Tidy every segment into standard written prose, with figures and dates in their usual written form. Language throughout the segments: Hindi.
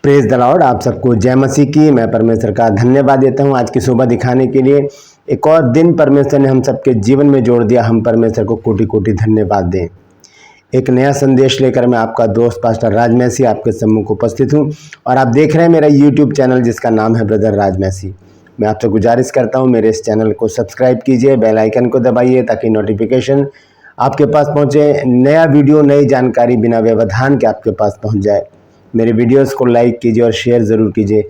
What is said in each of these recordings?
Praise the Lord. आप सबको जय मसीह की। मैं परमेश्वर का धन्यवाद देता हूं आज की सुबह दिखाने के लिए। एक और दिन परमेश्वर ने हम सबके जीवन में जोड़ दिया। हम परमेश्वर को कोटि कोटि धन्यवाद दें। एक नया संदेश लेकर मैं आपका दोस्त पास्टर राज मैसी आपके सम्मुख उपस्थित हूं और आप देख रहे हैं मेरा यूट्यूब चैनल जिसका नाम है ब्रदर राज मैसी। मैं आपसे गुजारिश करता हूं मेरे इस चैनल को सब्सक्राइब कीजिए, बेल आइकन को दबाइए ताकि नोटिफिकेशन आपके पास पहुंचे, नया वीडियो नई जानकारी बिना व्यवधान के आपके पास पहुंच जाए। मेरे वीडियोस को लाइक कीजिए और शेयर ज़रूर कीजिए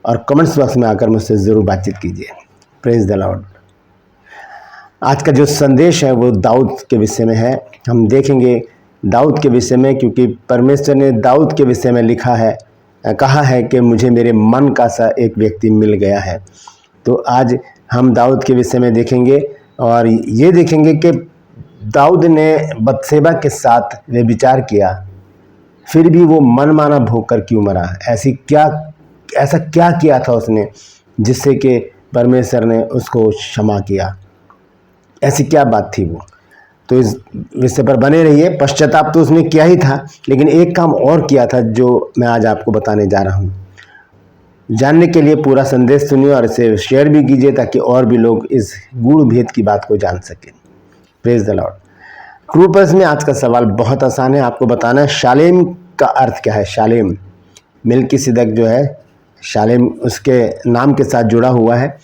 और कमेंट्स बॉक्स में आकर मुझसे ज़रूर बातचीत कीजिए। Praise the Lord. आज का जो संदेश है वो दाऊद के विषय में है। हम देखेंगे दाऊद के विषय में, क्योंकि परमेश्वर ने दाऊद के विषय में लिखा है, कहा है कि मुझे मेरे मन का सा एक व्यक्ति मिल गया है। तो आज हम दाऊद के विषय में देखेंगे और ये देखेंगे कि दाऊद ने बत्शेबा के साथ वे विचार किया, फिर भी वो मनमाना भोग कर क्यों मरा। ऐसा क्या किया था उसने जिससे कि परमेश्वर ने उसको क्षमा किया। ऐसी क्या बात थी वो। तो इस विषय पर बने रहिए। पश्चाताप तो उसने किया ही था, लेकिन एक काम और किया था जो मैं आज आपको बताने जा रहा हूँ। जानने के लिए पूरा संदेश सुनिए और इसे शेयर भी कीजिए ताकि और भी लोग इस गूढ़ भेद की बात को जान सकें। Praise the Lord. ट्रूपर्स में आज का सवाल बहुत आसान है। आपको बताना है शालेम का अर्थ क्या है। शालेम, मिल्किसिदक जो है, शालेम उसके नाम के साथ जुड़ा हुआ है।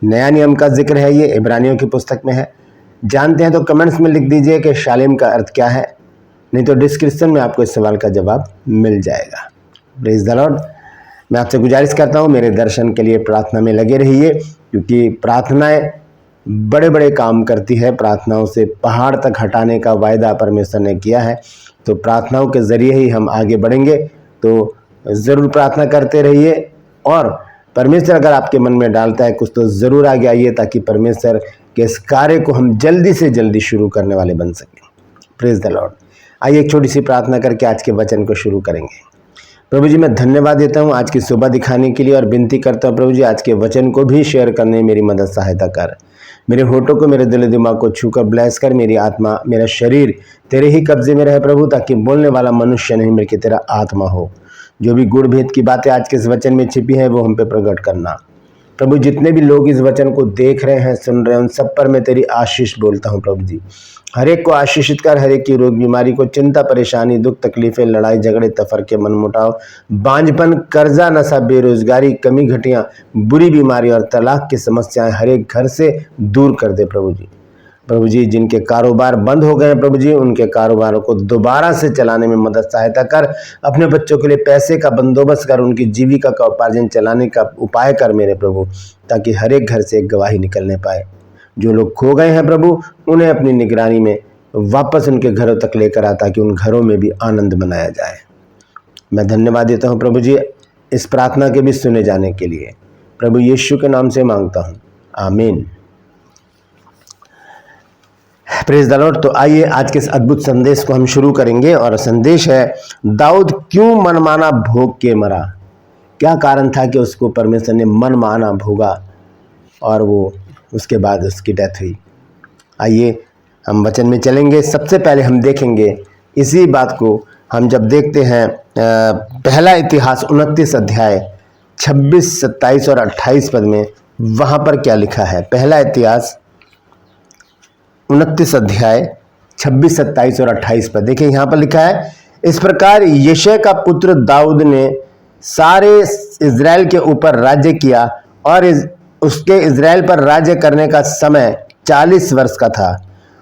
नया नियम का जिक्र है, ये इब्रानियों की पुस्तक में है। जानते हैं तो कमेंट्स में लिख दीजिए कि शालेम का अर्थ क्या है, नहीं तो डिस्क्रिप्शन में आपको इस सवाल का जवाब मिल जाएगा। Praise the Lord. मैं आपसे गुजारिश करता हूँ मेरे दर्शन के लिए प्रार्थना में लगे रहिए, क्योंकि प्रार्थनाएं बड़े बड़े काम करती है। प्रार्थनाओं से पहाड़ तक हटाने का वायदा परमेश्वर ने किया है। तो प्रार्थनाओं के ज़रिए ही हम आगे बढ़ेंगे। तो ज़रूर प्रार्थना करते रहिए और परमेश्वर अगर आपके मन में डालता है कुछ तो ज़रूर आगे आइए ताकि परमेश्वर के इस कार्य को हम जल्दी से जल्दी शुरू करने वाले बन सकें। Praise the Lord. आइए एक छोटी सी प्रार्थना करके आज के वचन को शुरू करेंगे। प्रभु जी, मैं धन्यवाद देता हूँ आज की सुबह दिखाने के लिए और विनती करता हूँ प्रभु जी आज के वचन को भी शेयर करने में मेरी मदद सहायता कर। मेरे होठों को, मेरे दिल दिमाग को छूकर ब्लेस कर। मेरी आत्मा, मेरा शरीर तेरे ही कब्जे में रहे प्रभु, ताकि बोलने वाला मनुष्य नहीं बल्कि तेरा आत्मा हो। जो भी गुड़ भेद की बातें आज के इस वचन में छिपी है वो हम पे प्रकट करना प्रभु। जितने भी लोग इस वचन को देख रहे हैं, सुन रहे हैं, उन सब पर मैं तेरी आशीष बोलता हूँ प्रभु जी। हर एक को आशीषित कर, हर एक की रोग बीमारी को, चिंता परेशानी, दुख तकलीफें, लड़ाई झगड़े, तफरके, मनमुटाव, बांझपन, कर्जा, नशा, बेरोजगारी, कमी घटियां, बुरी बीमारी और तलाक की समस्याएं हर एक घर से दूर कर दे प्रभु जी। प्रभु जी, जिनके कारोबार बंद हो गए प्रभु जी, उनके कारोबारों को दोबारा से चलाने में मदद सहायता कर। अपने बच्चों के लिए पैसे का बंदोबस्त कर, उनकी जीविका का उपार्जन चलाने का उपाय कर मेरे प्रभु, ताकि हर एक घर से एक गवाही निकलने पाए। जो लोग खो गए हैं प्रभु, उन्हें अपनी निगरानी में वापस उनके घरों तक लेकर आ, ताकि उन घरों में भी आनंद मनाया जाए। मैं धन्यवाद देता हूँ प्रभु जी इस प्रार्थना के भी सुने जाने के लिए। प्रभु यीशु के नाम से मांगता हूँ, आमीन। Praise the Lord. तो आइए आज के इस अद्भुत संदेश को हम शुरू करेंगे और संदेश है दाऊद क्यों मनमाना भोग के मरा। क्या कारण था कि उसको परमेश्वर ने मनमाना भोगा और वो उसके बाद उसकी डेथ हुई। आइए हम वचन में चलेंगे। सबसे पहले हम देखेंगे इसी बात को। हम जब देखते हैं पहला इतिहास 29 अध्याय 26, 27 और 28 पद में, वहाँ पर क्या लिखा है। पहला इतिहास 29 अध्याय 26, 27 और 28 पद देखिए। यहाँ पर लिखा है, इस प्रकार यिशै का पुत्र दाऊद ने सारे इज़राइल के ऊपर राज्य किया और उसके इज़राइल पर राज्य करने का समय 40 वर्ष का था।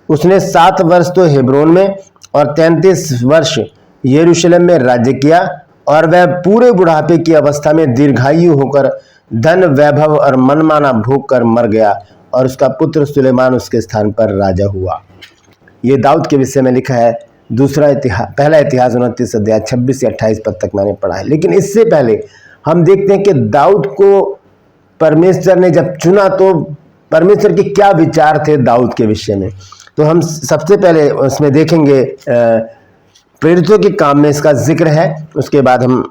उसने 7 वर्ष तो हेब्रोन में और 33 वर्ष यरूशलेम में राज्य किया और वह पूरे बुढ़ापे की अवस्था में दीर्घायु होकर धन, वैभव और मनमाना भोग कर मर गया और उसका पुत्र सुलेमान उसके स्थान पर राजा हुआ। ये दाऊद के विषय में लिखा है। पहला इतिहास 29 अध्याय 26 से 28 पद तक मैंने पढ़ा है। लेकिन इससे पहले हम देखते हैं कि दाऊद को परमेश्वर ने जब चुना तो परमेश्वर के क्या विचार थे दाऊद के विषय में। तो हम सबसे पहले उसमें देखेंगे प्रेरितों के काम में इसका जिक्र है। उसके बाद हम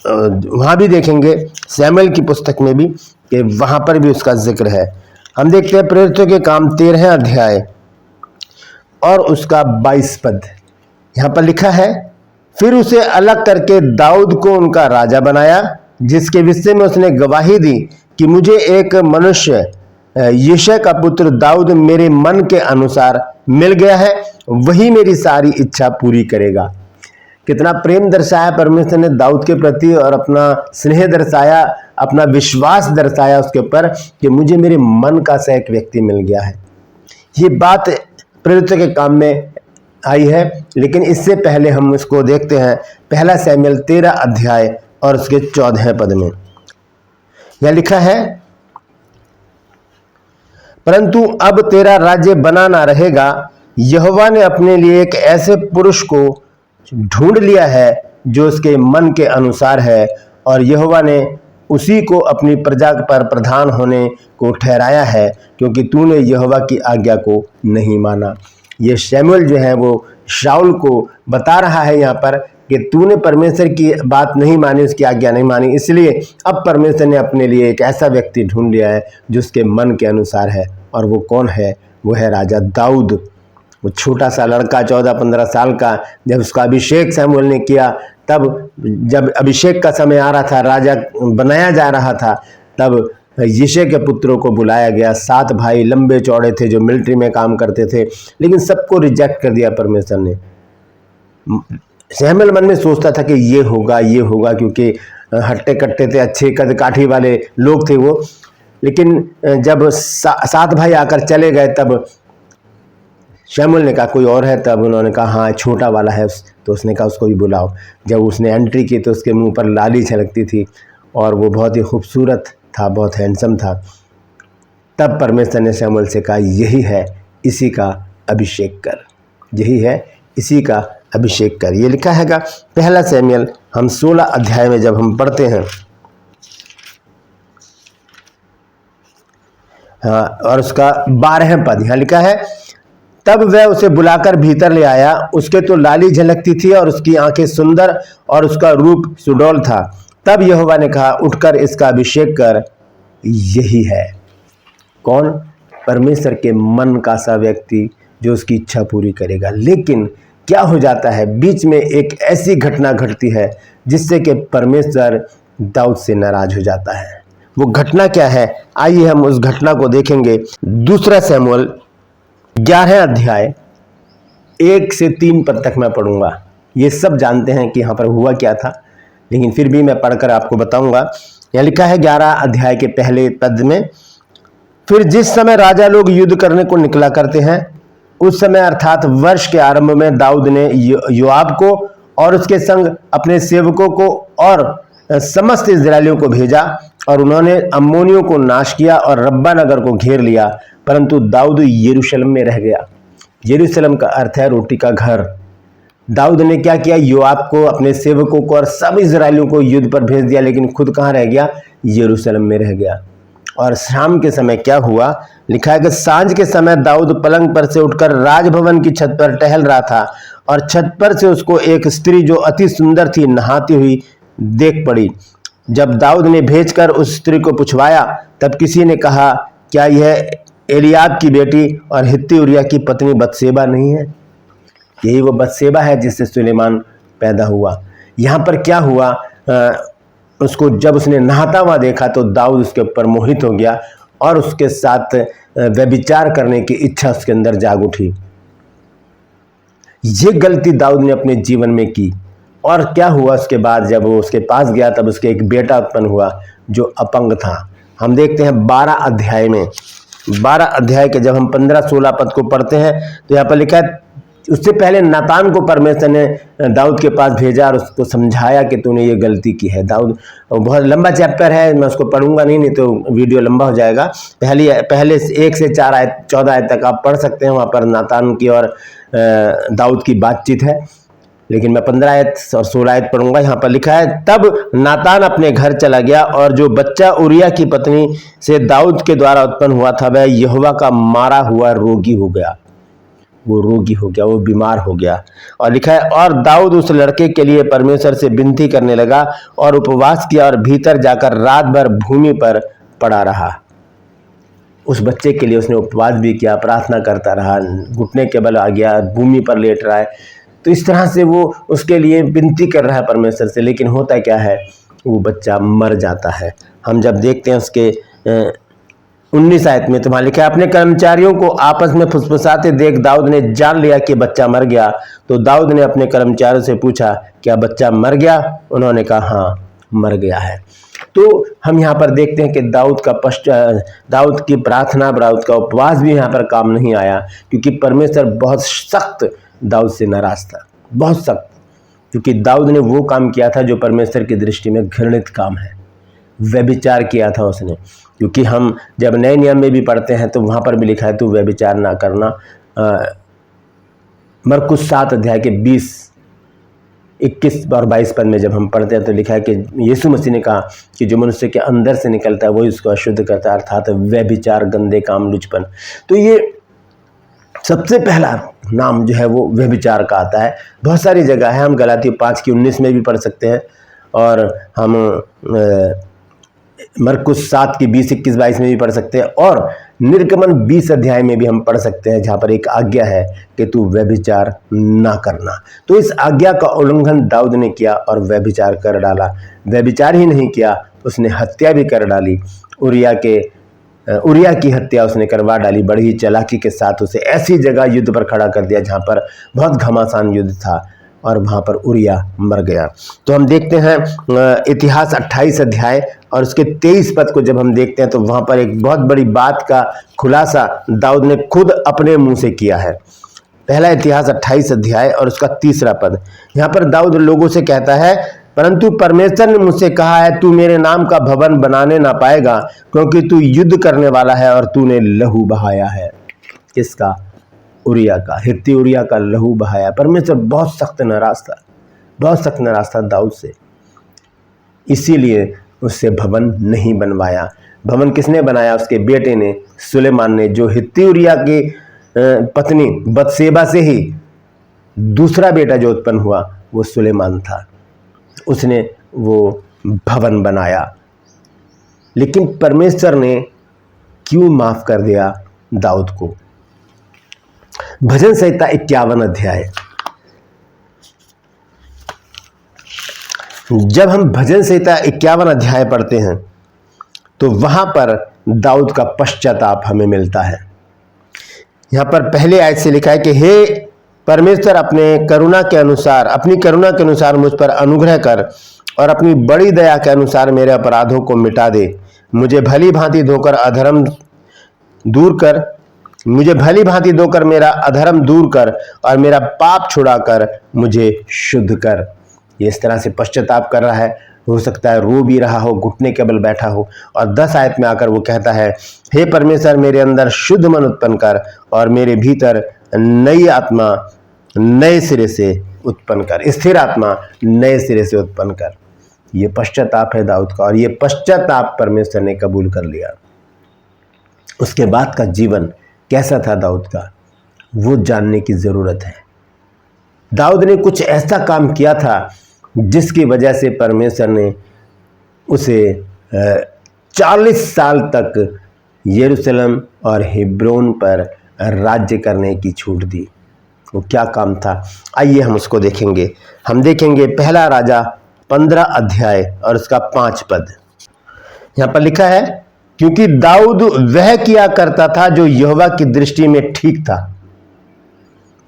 वहाँ भी देखेंगे सैमुएल की पुस्तक में भी कि वहाँ पर भी उसका जिक्र है। हम देखते हैं प्रेरितों के काम 13 अध्याय और उसका 22 पद। यहाँ पर लिखा है, फिर उसे अलग करके दाऊद को उनका राजा बनाया, जिसके विषय में उसने गवाही दी कि मुझे एक मनुष्य यिशै का पुत्र दाऊद मेरे मन के अनुसार मिल गया है, वही मेरी सारी इच्छा पूरी करेगा। कितना प्रेम दर्शाया परमेश्वर ने दाऊद के प्रति और अपना स्नेह दर्शाया, अपना विश्वास दर्शाया उसके ऊपर कि मुझे मेरे मन का सा एक व्यक्ति मिल गया है। ये बात प्रेरित के काम में आई है, लेकिन इससे पहले हम इसको देखते हैं पहला शमूएल 13 अध्याय और उसके 14 पद में यह लिखा है, परंतु अब तेरा राज्य बना ना रहेगा, यहोवा ने अपने लिए एक ऐसे पुरुष को ढूंढ लिया है जो उसके मन के अनुसार है, और यहोवा ने उसी को अपनी प्रजा पर प्रधान होने को ठहराया है, क्योंकि तूने यहोवा की आज्ञा को नहीं माना। ये शमूएल जो है वो शाऊल को बता रहा है यहाँ पर कि तूने परमेश्वर की बात नहीं मानी, उसकी आज्ञा नहीं मानी, इसलिए अब परमेश्वर ने अपने लिए एक ऐसा व्यक्ति ढूंढ लिया है जो उसके मन के अनुसार है। और वो कौन है? वो है राजा दाऊद। वो छोटा सा लड़का 14-15 साल का, जब उसका अभिषेक शमूएल ने किया, तब जब अभिषेक का समय आ रहा था, राजा बनाया जा रहा था, तब यिशै के पुत्रों को बुलाया गया। 7 भाई लंबे चौड़े थे जो मिलिट्री में काम करते थे, लेकिन सबको रिजेक्ट कर दिया परमेश्वर ने। शमूएल मन में सोचता था कि ये होगा, क्योंकि हट्टे कट्टे थे, अच्छे कद काठी वाले लोग थे वो। लेकिन जब 7 भाई आकर चले गए, तब शमूएल ने कहा कोई और है, तब उन्होंने कहा हाँ छोटा वाला है, तो उसने कहा उसको भी बुलाओ। जब उसने एंट्री की तो उसके मुंह पर लाली छलकती थी और वो बहुत ही खूबसूरत था, बहुत हैंडसम था। तब परमेश्वर ने शमूएल से कहा यही है, इसी का अभिषेक कर, यही है, इसी का अभिषेक कर। ये लिखा हैगा पहला शमूएल हम 16 अध्याय में जब हम पढ़ते हैं, हाँ, और उसका 12 पद यहाँ लिखा है, तब वह उसे बुलाकर भीतर ले आया, उसके तो लाली झलकती थी और उसकी आंखें सुंदर और उसका रूप सुडौल था। तब यहोवा ने कहा उठकर इसका अभिषेक कर, यही है। कौन? परमेश्वर के मन का सा व्यक्ति जो उसकी इच्छा पूरी करेगा। लेकिन क्या हो जाता है, बीच में एक ऐसी घटना घटती है जिससे कि परमेश्वर दाऊद से नाराज हो जाता है। वो घटना क्या है? आइए हम उस घटना को देखेंगे। दूसरा शमूएल 11 अध्याय 1 से 3 पद तक मैं पढ़ूंगा। ये सब जानते हैं कि यहाँ पर हुआ क्या था, लेकिन फिर भी मैं पढ़कर आपको बताऊंगा। यहाँ लिखा है 11 अध्याय के पहले पद में, फिर जिस समय राजा लोग युद्ध करने को निकला करते हैं, उस समय अर्थात वर्ष के आरंभ में दाऊद ने योआब को और उसके संग अपने सेवकों को और समस्त इस्राएलियों को भेजा, और उन्होंने अम्मोनियों को नाश किया और रब्बा नगर को घेर लिया। परंतु दाऊद यरूशलेम में रह गया। यरूशलेम का अर्थ है रोटी का घर। दाऊद ने क्या किया? योआब को, अपने सेवकों को और सब इस्राएलियों को युद्ध पर भेज दिया, लेकिन खुद कहाँ रह गया? यरूशलेम में रह गया। और शाम के समय क्या हुआ? लिखा है कि सांझ के समय दाऊद पलंग पर से उठकर राजभवन की छत पर टहल रहा था, और छत पर से उसको एक स्त्री जो अति सुंदर थी नहाती हुई देख पड़ी। जब दाऊद ने भेजकर उस स्त्री को पूछवाया, तब किसी ने कहा, क्या यह एलियाब की बेटी और हित्ती उरिया की पत्नी बतशेबा नहीं है? यही वो बतशेबा है जिससे सुलेमान पैदा हुआ। यहाँ पर क्या हुआ? उसको जब उसने नहाता हुआ देखा तो दाऊद उसके ऊपर मोहित हो गया और उसके साथ व्यभिचार करने की इच्छा उसके अंदर जाग उठी। ये गलती दाऊद ने अपने जीवन में की। और क्या हुआ उसके बाद? जब वो उसके पास गया तब उसके एक बेटा उत्पन्न हुआ जो अपंग था। हम देखते हैं 12 अध्याय में, 12 अध्याय के जब हम 15-16 पद को पढ़ते हैं तो यहाँ पर लिखा है, उससे पहले नातान को परमेश्वर ने दाऊद के पास भेजा और उसको समझाया कि तूने ये गलती की है। दाऊद, बहुत लंबा चैप्टर है, मैं उसको पढ़ूंगा नहीं तो वीडियो लंबा हो जाएगा। पहले 1 से 4 आयत 14 आयत तक आप पढ़ सकते हैं। वहाँ पर नातान की और दाऊद की बातचीत है, लेकिन मैं 15 आयत और 16 आयत पढ़ूंगा। यहाँ पर लिखा है, तब नातान अपने घर चला गया और जो बच्चा उरिया की पत्नी से दाऊद के द्वारा उत्पन्न हुआ था वह यहोवा का मारा हुआ रोगी हो गया। वो रोगी हो गया, वो बीमार हो गया। और लिखा है, और दाऊद उस लड़के के लिए परमेश्वर से विनती करने लगा और उपवास किया और भीतर जाकर रात भर भूमि पर पड़ा रहा। उस बच्चे के लिए उसने उपवास भी किया, प्रार्थना करता रहा, घुटने के बल आ गया, भूमि पर लेट रहा है। तो इस तरह से वो उसके लिए विनती कर रहा है परमेश्वर से, लेकिन होता क्या है, वो बच्चा मर जाता है। हम जब देखते हैं उसके 19 आयत में तो वहां लिखा है, अपने कर्मचारियों को आपस में फुसफुसाते देख दाऊद ने जान लिया कि बच्चा मर गया। तो दाऊद ने अपने कर्मचारियों से पूछा, क्या बच्चा मर गया? उन्होंने कहा, हाँ मर गया है। तो हम यहाँ पर देखते हैं कि दाऊद की प्रार्थना, दाऊद का उपवास भी यहाँ पर काम नहीं आया, क्योंकि परमेश्वर बहुत सख्त दाऊद से नाराज था, बहुत सख्त, क्योंकि दाऊद ने वो काम किया था जो परमेश्वर की दृष्टि में घृणित काम है। व्यभिचार किया था उसने, क्योंकि हम जब नए नियम में भी पढ़ते हैं तो वहाँ पर भी लिखा है तू व्यभिचार ना करना। मरकुस 7 अध्याय के 20, 21 और 22 पद में जब हम पढ़ते हैं तो लिखा है कि यीशु मसीह ने कहा कि जो मनुष्य के अंदर से निकलता है वही उसको अशुद्ध करता है, अर्थात व्यभिचार, गंदे काम, लुचपन। तो ये सबसे पहला नाम जो है वो व्यभिचार का आता है। बहुत सारी जगह है, हम गलाती 5 की 19 में भी पढ़ सकते हैं, और हम मरकुस 7 की 20, 21, 22 में भी पढ़ सकते हैं, और निर्गमन 20 अध्याय में भी हम पढ़ सकते हैं, जहाँ पर एक आज्ञा है कि तू व्यभिचार ना करना। तो इस आज्ञा का उल्लंघन दाऊद ने किया और व्यभिचार कर डाला। व्यभिचार ही नहीं किया, उसने हत्या भी कर डाली। उरिया की हत्या उसने करवा डाली, बड़ी ही चालाकी के साथ उसे ऐसी जगह युद्ध पर खड़ा कर दिया जहाँ पर बहुत घमासान युद्ध था, और वहाँ पर उरिया मर गया। तो हम देखते हैं इतिहास 28 अध्याय और उसके 23 पद को जब हम देखते हैं तो वहाँ पर एक बहुत बड़ी बात का खुलासा दाऊद ने खुद अपने मुंह से किया है। पहला इतिहास 28 अध्याय और उसका 3 पद, यहाँ पर दाऊद लोगों से कहता है, परंतु परमेश्वर ने मुझसे कहा है, तू मेरे नाम का भवन बनाने ना पाएगा, क्योंकि तू युद्ध करने वाला है और तूने लहू बहाया है। किसका? उरिया का, हित्ती उरिया का लहू बहाया। परमेश्वर बहुत सख्त नाराज था, बहुत सख्त नाराज था दाऊद से, इसीलिए उससे भवन नहीं बनवाया। भवन किसने बनाया? उसके बेटे ने, सुलेमान ने, जो हित्ती उरिया की पत्नी बतशेबा से ही दूसरा बेटा जो उत्पन्न हुआ वो सुलेमान था, उसने वो भवन बनाया। लेकिन परमेश्वर ने क्यों माफ कर दिया दाऊद को? भजन संहिता 51 अध्याय, जब हम भजन संहिता 51 अध्याय पढ़ते हैं तो वहां पर दाऊद का पश्चाताप हमें मिलता है। यहां पर पहले आयत से लिखा है कि हे परमेश्वर, अपनी करुणा के अनुसार मुझ पर अनुग्रह कर और अपनी बड़ी दया के अनुसार मेरे अपराधों को मिटा दे। मुझे भली भांति धोकर मेरा अधर्म दूर कर और मेरा पाप छुड़ाकर मुझे शुद्ध कर। ये इस तरह से पश्चाताप कर रहा है, हो सकता है रो भी रहा हो, घुटने के बल बैठा हो, और 10 आयत में आकर वो कहता है, हे परमेश्वर, मेरे अंदर शुद्ध मन उत्पन्न कर और मेरे भीतर नई आत्मा नए सिरे से उत्पन्न कर, स्थिर आत्मा नए सिरे से उत्पन्न कर। ये पश्चाताप है दाऊद का, और ये पश्चाताप परमेश्वर ने कबूल कर लिया। उसके बाद का जीवन कैसा था दाऊद का, वो जानने की जरूरत है। दाऊद ने कुछ ऐसा काम किया था जिसकी वजह से परमेश्वर ने उसे 40 साल तक यरूशलेम और हेब्रोन पर राज्य करने की छूट दी। वो क्या काम था? आइए हम उसको देखेंगे। हम देखेंगे पहला राजा 15 अध्याय और उसका 5 पद। यहाँ पर लिखा है, क्योंकि दाऊद वह किया करता था जो यहोवा की दृष्टि में ठीक था।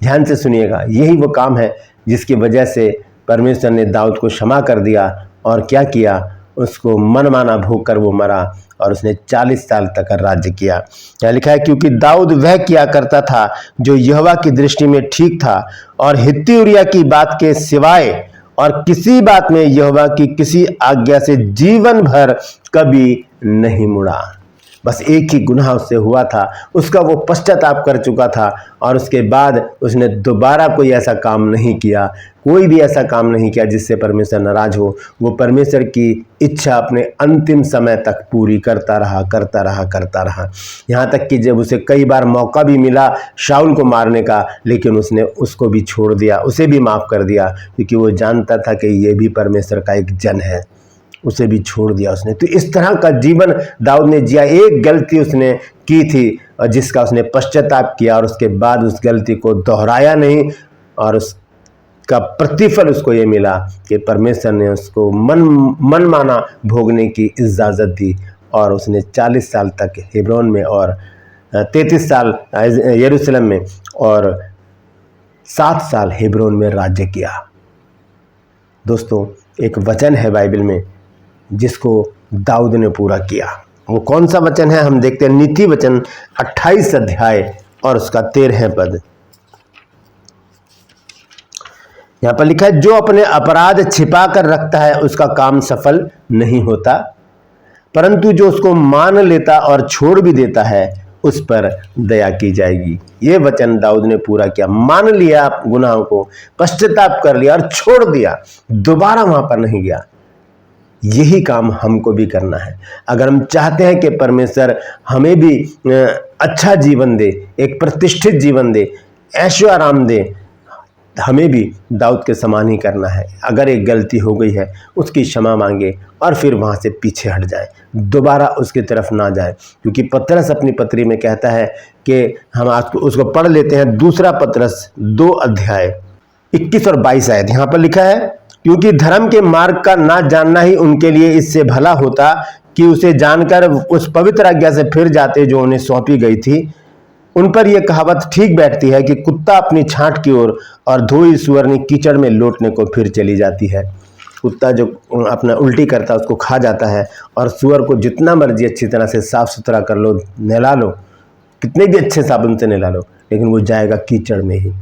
ध्यान से सुनिएगा, यही वो काम है जिसकी वजह से परमेश्वर ने दाऊद को क्षमा कर दिया, और क्या किया, उसको मनमाना भोग कर वो मरा और उसने 40 साल तक राज्य किया। यहाँ लिखा है, क्योंकि दाऊद वह किया करता था जो यहोवा की दृष्टि में ठीक था और हित्ती उरिया की बात के सिवाय और किसी बात में यहोवा की किसी आज्ञा से जीवन भर कभी नहीं मुड़ा। बस एक ही गुनाह उससे हुआ था, उसका वो पश्चाताप कर चुका था, और उसके बाद उसने दोबारा कोई ऐसा काम नहीं किया, कोई भी ऐसा काम नहीं किया जिससे परमेश्वर नाराज हो। वो परमेश्वर की इच्छा अपने अंतिम समय तक पूरी करता रहा। यहाँ तक कि जब उसे कई बार मौका भी मिला शाऊल को मारने का, लेकिन उसने उसको भी छोड़ दिया, उसे भी माफ़ कर दिया, क्योंकि वो जानता था कि ये भी परमेश्वर का एक जन है, उसे भी छोड़ दिया उसने। तो इस तरह का जीवन दाऊद ने जिया। एक गलती उसने की थी और जिसका उसने पश्चाताप किया, और उसके बाद उस गलती को दोहराया नहीं, और का प्रतिफल उसको ये मिला कि परमेश्वर ने उसको मन माना भोगने की इजाज़त दी और उसने 40 साल तक हेब्रोन में और 33 साल यरूशलेम में और 7 साल हेब्रोन में राज्य किया। दोस्तों, एक वचन है बाइबल में जिसको दाऊद ने पूरा किया। वो कौन सा वचन है हम देखते हैं। नीति वचन 28 अध्याय और उसका 13 पद। यहां पर लिखा है, जो अपने अपराध छिपा कर रखता है उसका काम सफल नहीं होता, परंतु जो उसको मान लेता और छोड़ भी देता है उस पर दया की जाएगी। ये वचन दाऊद ने पूरा किया। मान लिया गुनाहों को, पश्चाताप कर लिया और छोड़ दिया, दोबारा वहां पर नहीं गया। यही काम हमको भी करना है। अगर हम चाहते हैं कि परमेश्वर हमें भी अच्छा जीवन दे, एक प्रतिष्ठित जीवन दे, ऐशो आराम दे, हमें भी दाऊद के समान ही करना है। अगर एक गलती हो गई है उसकी क्षमा मांगे और फिर वहाँ से पीछे हट जाए, दोबारा उसकी तरफ ना जाए। क्योंकि पतरस अपनी पत्री में कहता है कि हम आज उसको पढ़ लेते हैं। दूसरा पतरस 2 अध्याय 21 और 22 आयत। यहाँ पर लिखा है, क्योंकि धर्म के मार्ग का ना जानना ही उनके लिए इससे भला होता कि उसे जानकर उस पवित्र आज्ञा से फिर जाते जो उन्हें सौंपी गई थी। उन पर यह कहावत ठीक बैठती है कि कुत्ता अपनी छांट की ओर और धोई सुअरनी कीचड़ में लौटने को फिर चली जाती है। कुत्ता जो अपना उल्टी करता है उसको खा जाता है, और सुअर को जितना मर्जी अच्छी तरह से साफ सुथरा कर लो, नहला लो, कितने भी अच्छे साबुन से नहला लो, लेकिन वो जाएगा कीचड़ में ही।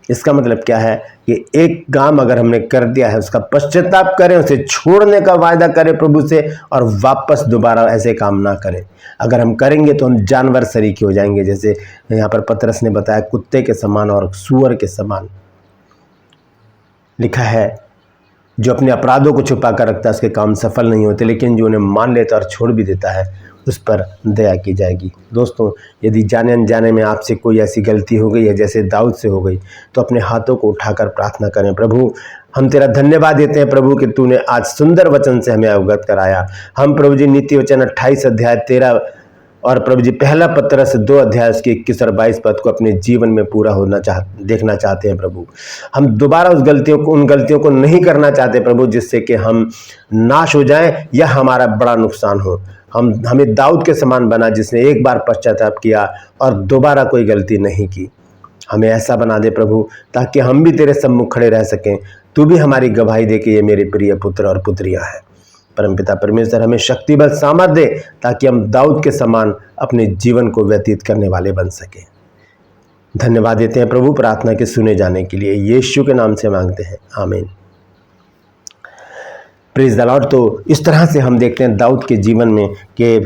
इसका मतलब क्या है कि एक काम अगर हमने कर दिया है उसका पश्चाताप करें, उसे छोड़ने का वायदा करें प्रभु से, और वापस दोबारा ऐसे काम ना करें। अगर हम करेंगे तो हम जानवर सरीखे हो जाएंगे, जैसे यहाँ पर पतरस ने बताया, कुत्ते के समान और सूअर के समान। लिखा है, जो अपने अपराधों को छुपा कर रखता है उसके काम सफल नहीं होते, लेकिन जो उन्हें मान लेता और छोड़ भी देता है उस पर दया की जाएगी। दोस्तों, यदि जाने अनजाने में आपसे कोई ऐसी गलती हो गई है जैसे दाऊद से हो गई, तो अपने हाथों को उठाकर प्रार्थना करें, प्रभु हम तेरा धन्यवाद देते हैं प्रभु कि तूने आज सुंदर वचन से हमें अवगत कराया। हम प्रभु जी नीति वचन 28 अध्याय 13 और प्रभु जी पहला पतरस 2 अध्याय उसके 21 और 22 पद को अपने जीवन में पूरा देखना चाहते हैं प्रभु। हम दोबारा उन गलतियों को नहीं करना चाहते प्रभु, जिससे कि हम नाश हो जाएं या हमारा बड़ा नुकसान हो। हमें दाऊद के समान बना जिसने एक बार पश्चाताप किया और दोबारा कोई गलती नहीं की। हमें ऐसा बना दे प्रभु ताकि हम भी तेरे सम्मुख खड़े रह सकें। तू भी हमारी गवाही दे कि ये मेरे प्रिय पुत्र और पुत्रियां हैं। परमपिता परमेश्वर हमें शक्ति बल सामर्थ दे ताकि हम दाऊद के समान अपने जीवन को व्यतीत करने वाले बन सकें। धन्यवाद देते हैं प्रभु प्रार्थना के सुने जाने के लिए, यीशु के नाम से मांगते हैं, आमीन। Praise the Lord. तो इस तरह से हम देखते हैं दाऊद के जीवन में कि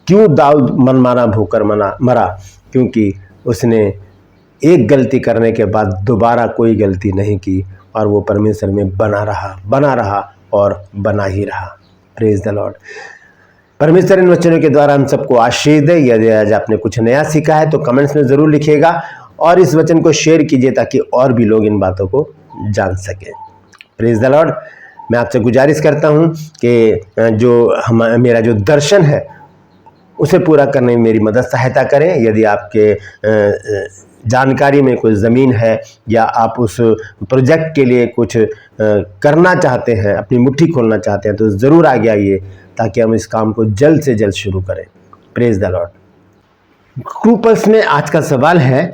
क्यों दाऊद मनमाना भूकर मरा, क्योंकि उसने एक गलती करने के बाद दोबारा कोई गलती नहीं की और वो परमेश्वर में बना रहा और बना ही रहा। Praise the Lord. परमेश्वर इन वचनों के द्वारा हम सबको आशीष दे। यदि आज आपने कुछ नया सीखा है तो कमेंट्स में ज़रूर लिखिएगा और इस वचन को शेयर कीजिए ताकि और भी लोग इन बातों को जान सकें। Praise the Lord. मैं आपसे गुजारिश करता हूं कि मेरा जो दर्शन है उसे पूरा करने में मेरी मदद सहायता करें। यदि आपके जानकारी में कोई ज़मीन है या आप उस प्रोजेक्ट के लिए कुछ करना चाहते हैं, अपनी मुट्ठी खोलना चाहते हैं, तो ज़रूर आगे आइए ताकि हम इस काम को जल्द से जल्द शुरू करें। Praise the Lord. क्रूपल्स में आज का सवाल है,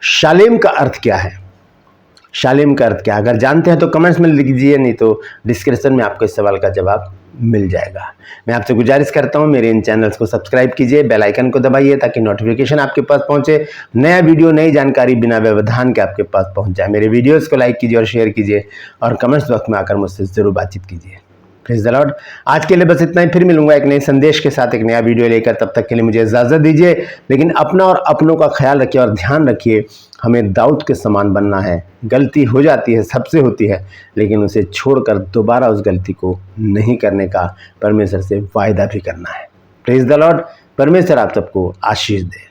शालेम का अर्थ क्या है? शालेम का अर्थ क्या? अगर जानते हैं तो कमेंट्स में लिख दीजिए, नहीं तो डिस्क्रिप्शन में आपको इस सवाल का जवाब मिल जाएगा। मैं आपसे गुजारिश करता हूं मेरे इन चैनल्स को सब्सक्राइब कीजिए, बेल आइकन को दबाइए ताकि नोटिफिकेशन आपके पास पहुंचे, नया वीडियो नई जानकारी बिना व्यवधान के आपके पास पहुंच जाए। मेरे वीडियोस को लाइक कीजिए और शेयर कीजिए और कमेंट्स बॉक्स में आकर मुझसे ज़रूर बातचीत कीजिए। Praise the Lord. आज के लिए बस इतना ही, फिर मिलूंगा एक नए संदेश के साथ, एक नया वीडियो लेकर। तब तक के लिए मुझे इजाज़त दीजिए, लेकिन अपना और अपनों का ख्याल रखिए और ध्यान रखिए, हमें दाऊद के समान बनना है। गलती हो जाती है, सबसे होती है, लेकिन उसे छोड़कर दोबारा उस गलती को नहीं करने का परमेश्वर से वायदा भी करना है। Praise the Lord. परमेश्वर आप सबको आशीष दे।